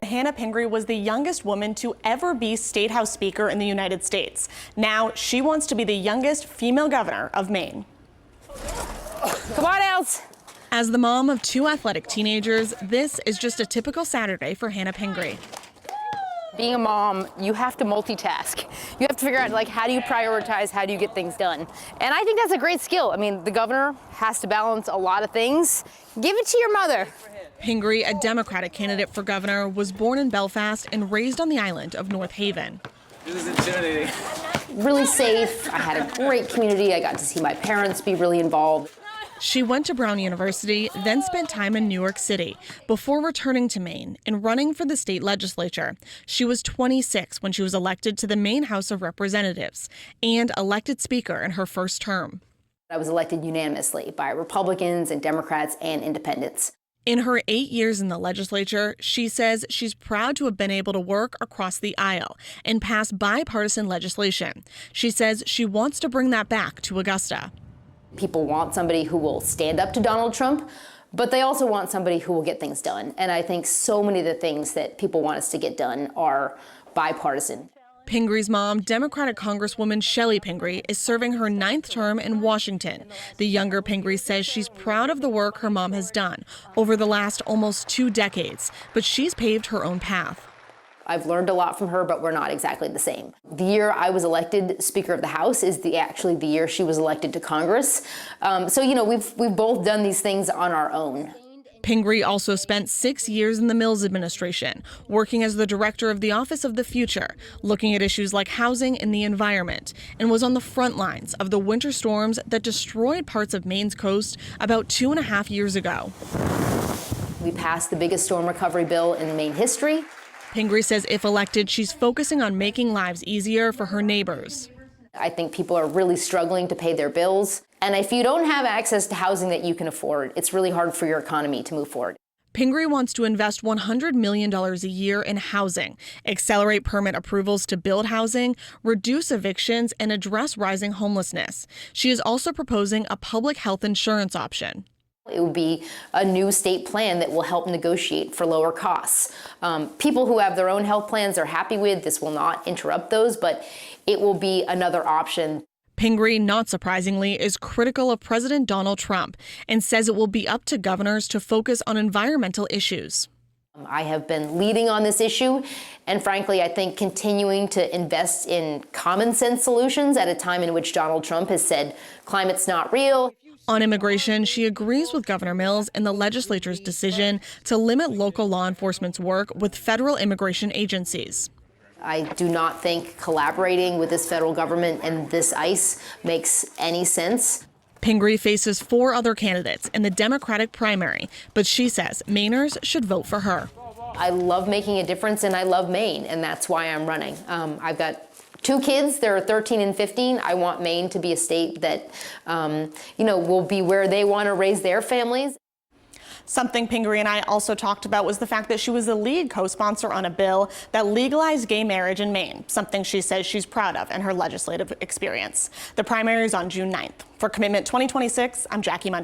Hannah Pingree was the youngest woman to ever be State House Speaker in the United States. Now she wants to be the youngest female governor of Maine. Come on, Els. As the mom of two athletic teenagers, this is just a typical Saturday for Hannah Pingree. Being a mom, you have to multitask. You have to figure out, like, how do you prioritize, how do you get things done? And I think that's a great skill. I mean, the governor has to balance a lot of things. Give it to your mother. Pingree, a Democratic candidate for governor, was born in Belfast and raised on the island of North Haven. This is intimidating. Really safe. I had a great community. I got to see my parents be really involved. She went to Brown University, then spent time in New York City before returning to Maine and running for the state legislature. She was 26 when she was elected to the Maine House of Representatives and elected Speaker in her first term. I was elected unanimously by Republicans and Democrats and independents. In her 8 years in the legislature, she says she's proud to have been able to work across the aisle and pass bipartisan legislation. She says she wants to bring that back to Augusta. People want somebody who will stand up to Donald Trump, but they also want somebody who will get things done. And I think so many of the things that people want us to get done are bipartisan. Pingree's mom, Democratic Congresswoman Shelley Pingree, is serving her 9th term in Washington. The younger Pingree says she's proud of the work her mom has done over the last almost 2 decades, but she's paved her own path. I've learned a lot from her, but we're not exactly the same. The year I was elected Speaker of the House is actually the year she was elected to Congress. So, you know, we've both done these things on our own. Pingree also spent 6 years in the Mills administration, working as the director of the Office of the Future, looking at issues like housing and the environment, and was on the front lines of the winter storms that destroyed parts of Maine's coast about 2.5 years ago. We passed the biggest storm recovery bill in Maine history. Pingree says if elected, she's focusing on making lives easier for her neighbors. I think people are really struggling to pay their bills. And if you don't have access to housing that you can afford, it's really hard for your economy to move forward. Pingree wants to invest $100 million a year in housing, accelerate permit approvals to build housing, reduce evictions, and address rising homelessness. She is also proposing a public health insurance option. It would be a new state plan that will help negotiate for lower costs. People who have their own health plans are happy with. This will not interrupt those, but it will be another option. Pingree, not surprisingly, is critical of President Donald Trump and says it will be up to governors to focus on environmental issues. I have been leading on this issue, and frankly, I think continuing to invest in common sense solutions at a time in which Donald Trump has said climate's not real. On immigration, she agrees with Governor Mills and the legislature's decision to limit local law enforcement's work with federal immigration agencies. I do not think collaborating with this federal government and this ICE makes any sense. Pingree faces 4 other candidates in the Democratic primary, but she says Mainers should vote for her. I love making a difference, and I love Maine, and that's why I'm running. I've got 2 kids, they're 13 and 15. I want Maine to be a state that, will be where they want to raise their families. Something Pingree and I also talked about was the fact that she was the lead co-sponsor on a bill that legalized gay marriage in Maine, something she says she's proud of in her legislative experience. The primary is on June 9th. For Commitment 2026, I'm Jackie Mundt.